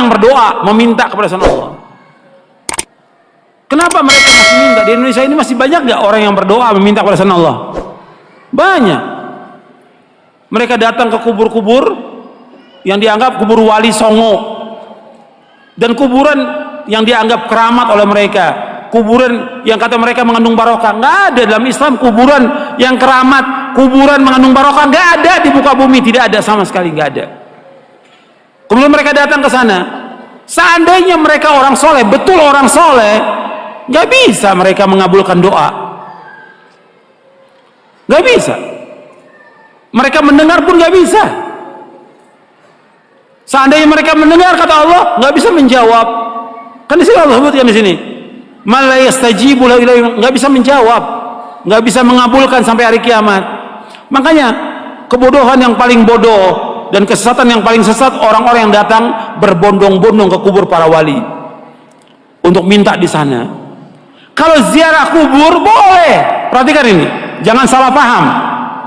yang berdoa meminta kepada selain Allah. Kenapa mereka masih minta? Di Indonesia ini masih banyak nggak orang yang berdoa meminta kepada selain Allah? Banyak. Mereka datang ke kubur-kubur yang dianggap kubur wali songo, dan kuburan yang dianggap keramat oleh mereka, kuburan yang kata mereka mengandung barokah. Nggak ada dalam Islam kuburan yang keramat, kuburan mengandung barokah, nggak ada di muka bumi, tidak ada sama sekali, nggak ada. Kemudian mereka datang ke sana. Seandainya mereka orang soleh, betul orang soleh, nggak bisa mereka mengabulkan doa, nggak bisa. Mereka mendengar pun nggak bisa. Seandainya mereka mendengar kata Allah, nggak bisa menjawab. Kan di sini Allah sebutkan di sini, "Mala yastajibu lahu ilaihi", nggak bisa menjawab, nggak bisa mengabulkan sampai hari kiamat. Makanya kebodohan yang paling bodoh dan kesesatan yang paling sesat orang-orang yang datang berbondong-bondong ke kubur para wali untuk minta di sana. Kalau ziarah kubur boleh, perhatikan ini, jangan salah paham.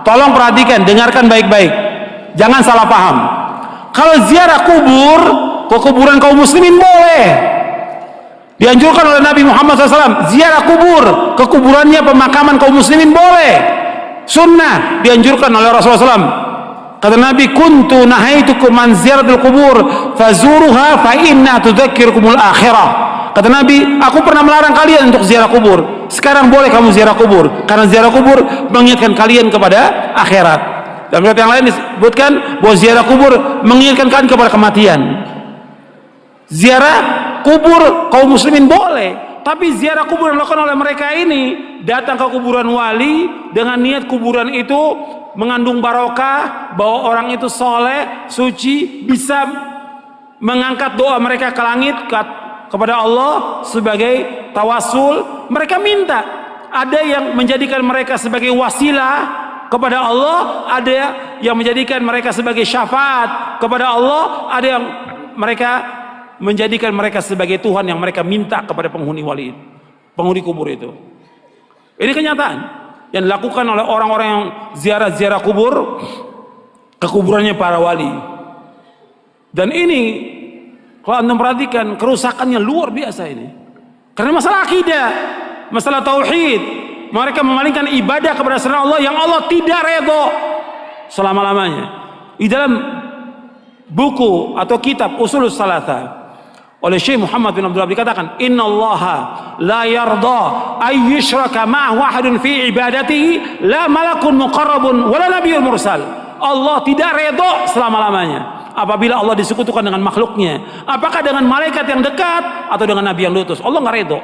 Tolong perhatikan, dengarkan baik-baik, jangan salah paham. Kalau ziarah kubur ke kuburan kaum muslimin boleh, dianjurkan oleh Nabi Muhammad SAW. Ziarah kubur ke kuburannya pemakaman kaum muslimin boleh, sunnah, dianjurkan oleh Rasulullah SAW. Kata Nabi, kuntu nahaitukum an ziyaratul kubur fazuruha fa inna tudzakirukumul akhirah. Kata Nabi, aku pernah melarang kalian untuk ziarah kubur, sekarang boleh kamu ziarah kubur, karena ziarah kubur mengingatkan kalian kepada akhirat. Dalam riwayat yang lain disebutkan bahwa ziarah kubur mengingatkan kalian kepada kematian. Ziarah kubur kaum muslimin boleh, tapi ziarah kubur yang dilakukan oleh mereka ini, datang ke kuburan wali dengan niat kuburan itu mengandung barokah, bahwa orang itu soleh, suci, bisa mengangkat doa mereka ke langit, kepada Allah sebagai tawasul. Mereka minta, ada yang menjadikan mereka sebagai wasilah kepada Allah, ada yang menjadikan mereka sebagai syafaat kepada Allah, ada yang mereka menjadikan mereka sebagai Tuhan yang mereka minta kepada penghuni wali, penghuni kubur itu. Ini kenyataan yang dilakukan oleh orang-orang yang ziarah-ziarah kubur ke kuburannya para wali. Dan ini kalau anda perhatikan, kerusakannya luar biasa ini. Karena masalah akidah, masalah tauhid, mereka memalingkan ibadah kepada selain Allah yang Allah tidak redha selama-lamanya. Di dalam buku atau kitab Ushulus Tsalatsa oleh Syekh Muhammad bin Abdul Wahhab dikatakan, innallaha la yarda ay yushraka ma'ahu ahadun fi ibadatihi, la malakun muqarrabun wala nabiyyun mursal. Allah tidak redha selama-lamanya apabila Allah disekutukan dengan makhluknya, apakah dengan malaikat yang dekat atau dengan nabi yang diutus. Allah nggak redha.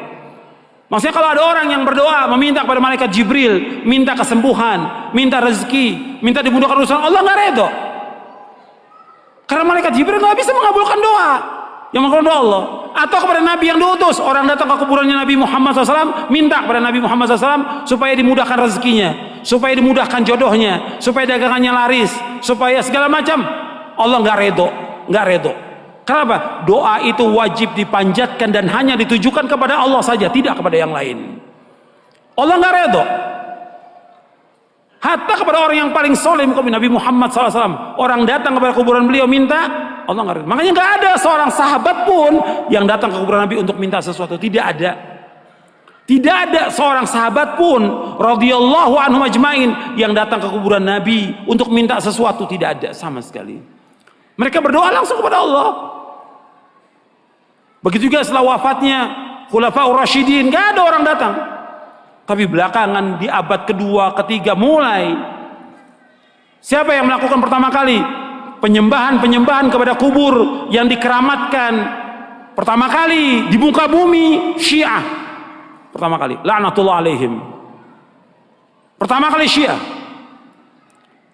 Maksudnya kalau ada orang yang berdoa meminta kepada malaikat Jibril, minta kesembuhan, minta rezeki, minta dimudahkan urusan, Allah nggak redha. Karena malaikat Jibril nggak bisa mengabulkan doa yang mengabulkan doa Allah. Atau kepada nabi yang diutus, orang datang ke kuburannya Nabi Muhammad SAW, minta kepada Nabi Muhammad SAW supaya dimudahkan rezekinya, supaya dimudahkan jodohnya, supaya dagangannya laris, supaya segala macam. Allah nggak redho, nggak redho. Kenapa? Doa itu wajib dipanjatkan dan hanya ditujukan kepada Allah saja, tidak kepada yang lain. Allah nggak redho. Hatta kepada orang yang paling soleh, Nabi Muhammad SAW, orang datang kepada kuburan beliau minta, Allah nggak redho. Makanya nggak ada seorang sahabat pun yang datang ke kuburan Nabi untuk minta sesuatu, tidak ada. Tidak ada seorang sahabat pun radhiyallahu anhum ajmain yang datang ke kuburan Nabi untuk minta sesuatu, tidak ada sama sekali. Mereka berdoa langsung kepada Allah. Begitu juga setelah wafatnya Khulafaur Rasyidin, nggak ada orang datang. Tapi belakangan di abad kedua, ketiga mulai, siapa yang melakukan pertama kali penyembahan kepada kubur yang dikeramatkan pertama kali di muka bumi? Syiah. Pertama kali, laknatullah alaihim. Pertama kali Syiah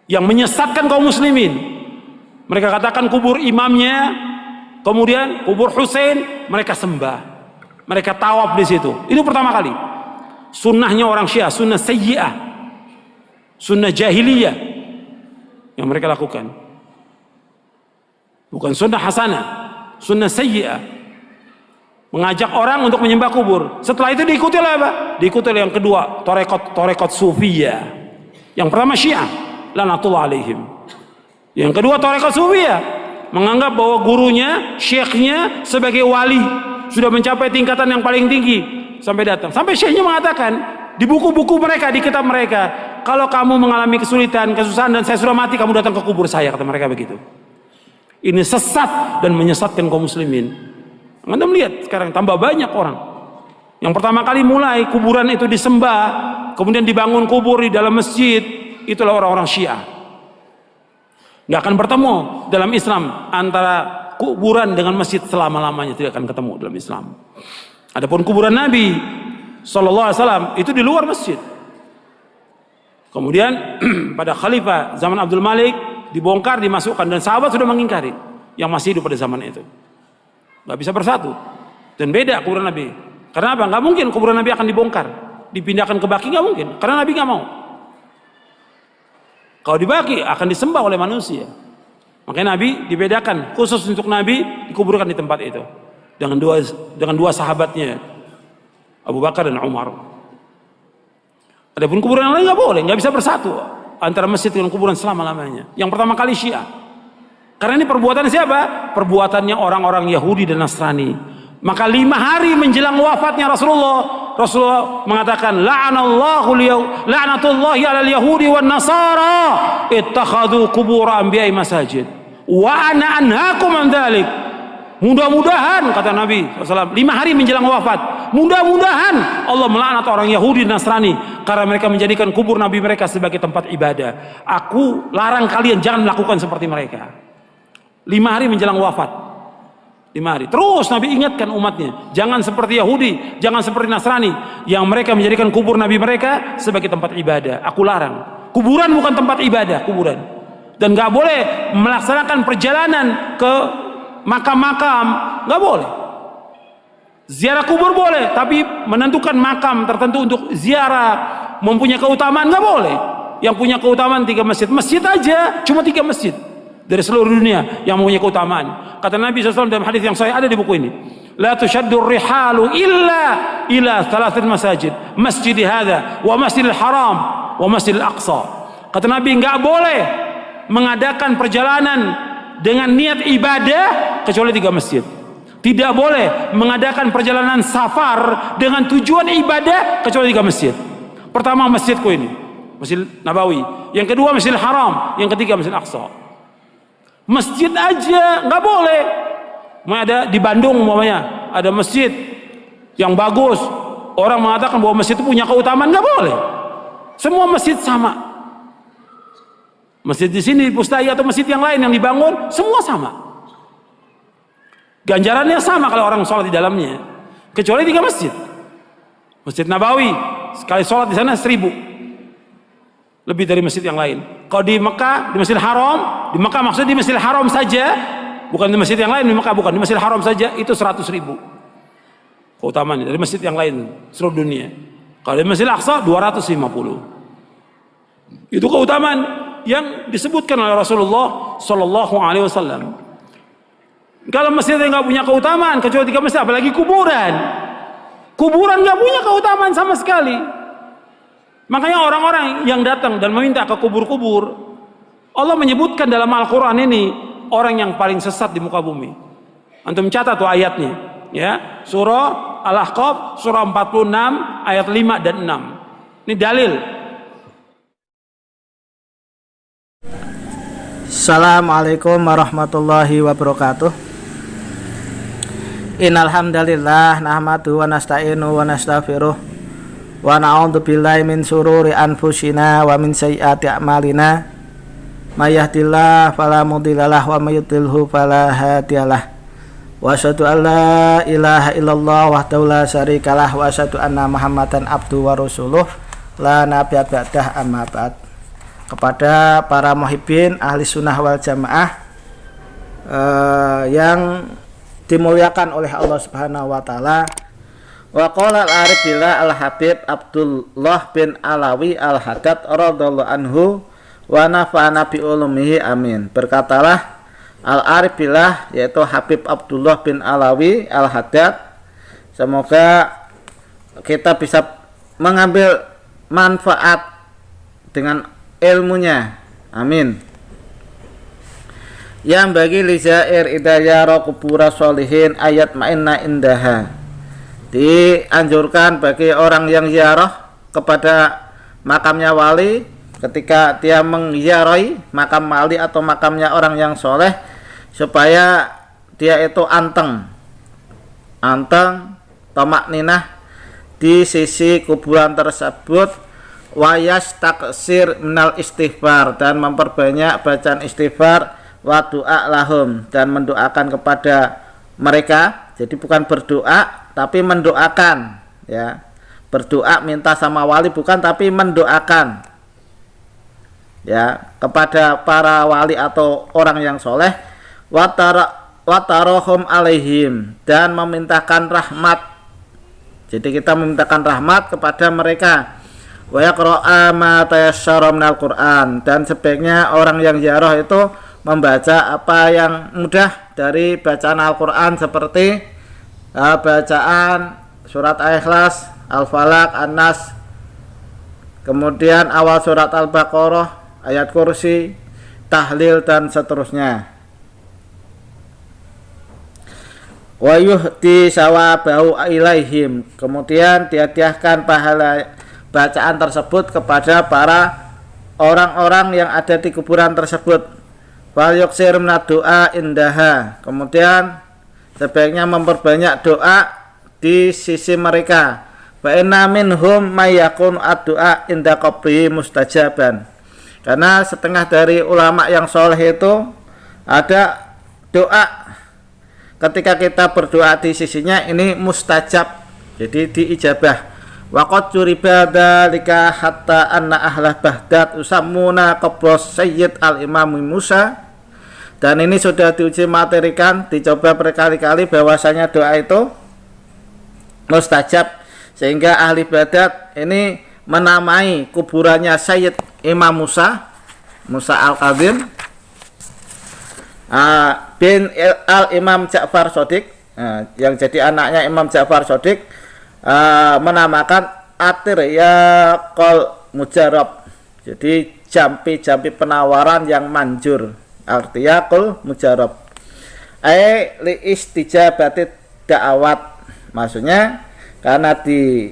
yang menyesatkan kaum muslimin. Mereka katakan kubur imamnya, kemudian kubur Husain mereka sembah, mereka tawaf di situ. Itu pertama kali. Sunnahnya orang Syiah, sunnah sayyi'ah, sunnah jahiliyah yang mereka lakukan. Bukan sunnah hasanah, sunnah sayyi'ah. Mengajak orang untuk menyembah kubur. Setelah itu diikuti oleh apa? Diikuti oleh yang kedua, torekot sufiyah. Yang pertama Syiah, laknatullah alaihim. Yang kedua tarekat Sufiyah, menganggap bahwa gurunya, syekhnya sebagai wali, sudah mencapai tingkatan yang paling tinggi, sampai datang. Sampai syekhnya mengatakan di buku-buku mereka, di kitab mereka, kalau kamu mengalami kesulitan, kesusahan dan saya sudah mati, kamu datang ke kubur saya, kata mereka begitu. Ini sesat dan menyesatkan kaum muslimin. Anda melihat sekarang tambah banyak orang yang pertama kali mulai kuburan itu disembah, kemudian dibangun kubur di dalam masjid, itulah orang-orang Syiah. Nggak akan bertemu dalam Islam antara kuburan dengan masjid selama-lamanya, tidak akan ketemu dalam Islam. Adapun kuburan Nabi SAW itu di luar masjid. Kemudian pada khalifah zaman Abdul Malik dibongkar, dimasukkan, dan sahabat sudah mengingkari yang masih hidup pada zaman itu. Nggak bisa bersatu dan beda kuburan Nabi. Karena apa? Nggak mungkin kuburan Nabi akan dibongkar, dipindahkan ke Baqi, nggak mungkin. Karena Nabi nggak mau. Kalau di Baqi akan disembah oleh manusia. Makanya Nabi dibedakan khusus untuk Nabi, dikuburkan di tempat itu dengan dua sahabatnya, Abu Bakar dan Umar. Adapun kuburan yang lain nggak boleh, nggak bisa bersatu antara masjid dengan kuburan selama-lamanya. Yang pertama kali Syiah. Karena ini perbuatan siapa? Perbuatannya orang-orang Yahudi dan Nasrani. Maka 5 hari menjelang wafatnya Rasulullah mengatakan la'natullahi 'alal yahudi wan nasara ittakhadhu qubur anbiya'i masajid wa ana anhaakum an dzalik. Mudah-mudahan, kata Nabi SAW, 5 hari menjelang wafat, mudah-mudahan Allah melaknat orang Yahudi dan Nasrani karena mereka menjadikan kubur Nabi mereka sebagai tempat ibadah. Aku larang kalian jangan melakukan seperti mereka. 5 hari menjelang wafat, 5 hari. Terus Nabi ingatkan umatnya, jangan seperti Yahudi, jangan seperti Nasrani yang mereka menjadikan kubur Nabi mereka sebagai tempat ibadah. Aku larang. Kuburan bukan tempat ibadah, kuburan. Dan gak boleh melaksanakan perjalanan ke makam-makam, gak boleh. Ziarah kubur boleh, tapi menentukan makam tertentu untuk ziarah mempunyai keutamaan gak boleh. Yang punya keutamaan 3 masjid, masjid aja cuma 3 masjid dari seluruh dunia yang mempunyai keutamaan. Kata Nabi SAW dalam hadis yang saya ada di buku ini, la tushaddur rihalu illa ila 3 masajid, masjid hadza wa masjidil haram wa masjidil aqsa. Kata Nabi, enggak boleh mengadakan perjalanan dengan niat ibadah kecuali 3 masjid. Tidak boleh mengadakan perjalanan safar dengan tujuan ibadah kecuali 3 masjid. Pertama masjidku ini, Masjid Nabawi. Yang kedua Masjidil Haram. Yang ketiga Masjid Aqsa. Masjid aja nggak boleh. Ada di Bandung umpamanya ada masjid yang bagus, orang mengatakan bahwa masjid itu punya keutamaan, nggak boleh. Semua masjid sama. Masjid di sini di Pustai atau masjid yang lain yang dibangun semua sama. Ganjarannya sama kalau orang sholat di dalamnya, kecuali 3 masjid. Masjid Nabawi sekali sholat di sana 1000. Lebih dari masjid yang lain. Kalau di Mekah, di Masjidil Haram, di Mekah maksudnya di Masjidil Haram saja, bukan di masjid yang lain, di Mekah bukan, di Masjidil Haram saja itu 100.000 keutamaannya dari masjid yang lain seluruh dunia. Kalau di Masjidil Aqsa 250. Itu keutamaan yang disebutkan oleh Rasulullah Sallallahu Alaihi Wasallam. Kalau masjid yang nggak punya keutamaan kecuali 3 masjid, apalagi kuburan. Kuburan nggak punya keutamaan sama sekali. Makanya orang-orang yang datang dan meminta ke kubur-kubur, Allah menyebutkan dalam Al-Quran ini orang yang paling sesat di muka bumi. Antum catat tuh ayatnya, ya, surah Al-Ahqaf surah 46 ayat 5 dan 6. Ini dalil. Assalamualaikum warahmatullahi wabarakatuh. Innal hamdalillah nahmadu wa nasta'inu wa nastaghfiruh wa na'udzu billahi min syururi anfusina wa min sayyiati a'malina. May yahdihillahu fala mudhillalah wa may yudhlilhu fala hadiyalah. Wa asyhadu an la ilaha illallah wahdahu la syarikalah wa asyhadu anna Muhammadan abduhu wa rasuluh la nabiyya ba'dah, amma ba'd. Kepada para muhibbin ahli sunnah wal jamaah yang dimuliakan oleh Allah Subhanahu wa taala. Wa qala al-arif billah al-habib Abdullah bin Alawi al-Haddad radhiyallahu anhu wa nafa'ana bi ulumihi amin. Berkatalah al-arif billah, yaitu Habib Abdullah bin Alawi al-Haddad, semoga kita bisa mengambil manfaat dengan ilmunya, amin. yang bagi lizair idayara kubura sholihin ayat ma'inna indaha. Dianjurkan bagi orang yang ziarah kepada makamnya wali, ketika dia mengziarahi makam wali atau makamnya orang yang soleh, supaya dia itu anteng tamak ninah di sisi kuburan tersebut, wayas taksir minal istighfar, dan memperbanyak bacaan istighfar, wa doa lahum, dan mendoakan kepada mereka. Jadi bukan berdoa tapi mendoakan, ya. Berdoa minta sama wali bukan, tapi mendoakan, ya, kepada para wali atau orang yang soleh. Watarohum alaihim, dan memintakan rahmat. Jadi kita memintakan rahmat kepada mereka. Wa yaqra'a ma tayassara minal Qur'an, dan sebaiknya orang yang ziarah itu membaca apa yang mudah dari bacaan Al-Qur'an, seperti bacaan surat Al-Ikhlas, Al-Falaq, An-Nas, kemudian awal surat Al-Baqarah, ayat kursi, tahlil, dan seterusnya. Wa yuhti sawabahu ilaihim, kemudian dihadiahkan pahala bacaan tersebut kepada para orang-orang yang ada di kuburan tersebut. Wal yuksir minad doa indaha, kemudian sebaiknya memperbanyak doa di sisi mereka. Fa inna minhum may yakun ad-doa inda qabri mustajaban, karena setengah dari ulama yang soleh itu ada doa ketika kita berdoa di sisinya ini mustajab, jadi diijabah. Waqad curiba dzalika hatta anna ahla Baghdad usammuna qabr Sayyid al-Imam Musa, dan ini sudah diuji materikan, dicoba berkali-kali bahwasanya doa itu mustajab, sehingga ahli Baghdad ini menamai kuburannya Sayyid Imam Musa al-Kadzim bin al-Imam Ja'far Shadiq, yang jadi anaknya Imam Ja'far Shadiq, menamakan Atiriyaqul Mujarrab, jadi jampi-jampi penawaran yang manjur, Atiriyaqul Mujarrab, li istijabati da'awat, maksudnya karena di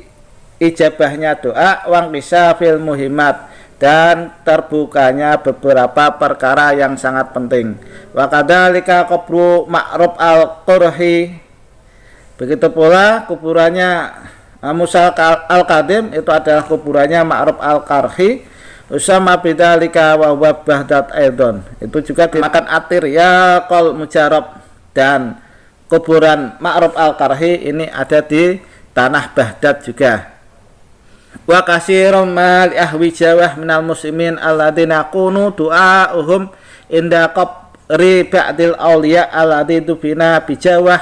ijabahnya doa, wang bisa fil muhimat, dan terbukanya beberapa perkara yang sangat penting. Wa kadzalika qabru Ma'ruf al-Qarhi, begitu pula kuburannya Musa al-Kadzim itu adalah kuburannya Ma'ruf al-Qarhi, usama bidzalika wa huwa Baghdad aidon, itu juga dimakan Atiriyaqul Mujarrab, dan kuburan Ma'ruf al-Qarhi ini ada di tanah Baghdad juga. Wa katsirum mal ahwi jawah minal muslimin alladzina kunu du'a'uhum inda qabri ba'dil awliya alladzi tubina bijawah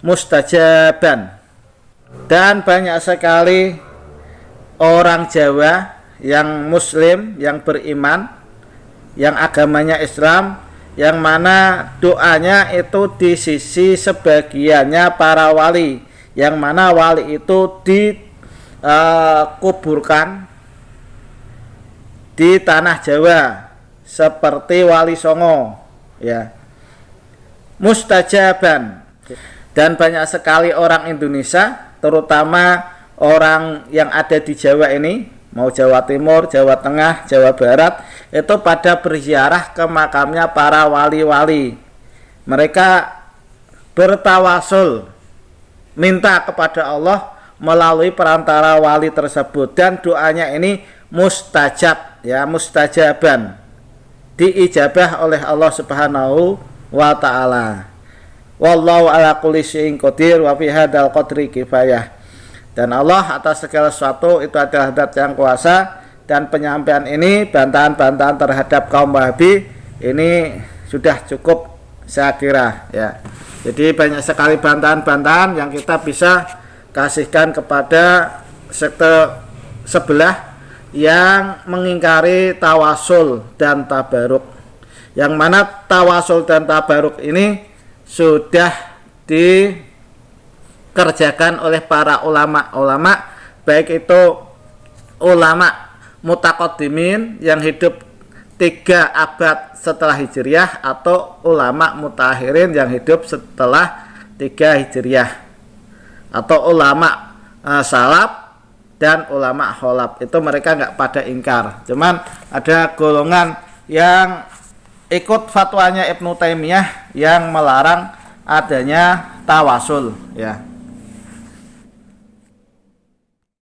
mustajaban, dan banyak sekali orang Jawa yang muslim, yang beriman, yang agamanya Islam, yang mana doanya itu di sisi sebagiannya para wali, yang mana wali itu dikuburkan di tanah Jawa seperti Wali Songo, ya, mustajaban. Dan banyak sekali orang Indonesia, terutama orang yang ada di Jawa ini, mau Jawa Timur, Jawa Tengah, Jawa Barat, itu pada berziarah ke makamnya para wali-wali. Mereka bertawasul, minta kepada Allah melalui perantara wali tersebut, dan doanya ini mustajab, ya, mustajaban, diijabah oleh Allah Subhanahu wa ta'ala. Wallahu ala kulli syai'in qadir wa fi hadzal qadri kifayah. Dan Allah atas segala sesuatu itu adalah zat yang kuasa, dan penyampaian ini, bantahan-bantahan terhadap kaum Wahabi ini sudah cukup saya kira, ya. Jadi banyak sekali bantahan-bantahan yang kita bisa kasihkan kepada sekte sebelah yang mengingkari tawasul dan tabaruk, yang mana tawasul dan tabaruk ini sudah dikerjakan oleh para ulama-ulama, baik itu ulama mutaqaddimin yang hidup 3 abad setelah Hijriah atau ulama mutakhirin yang hidup setelah 3 Hijriah atau ulama salaf dan ulama kholaf. Itu mereka nggak pada ingkar. Cuman ada golongan yang ikut fatwanya Ibnu Taimiyah yang melarang adanya tawasul, ya.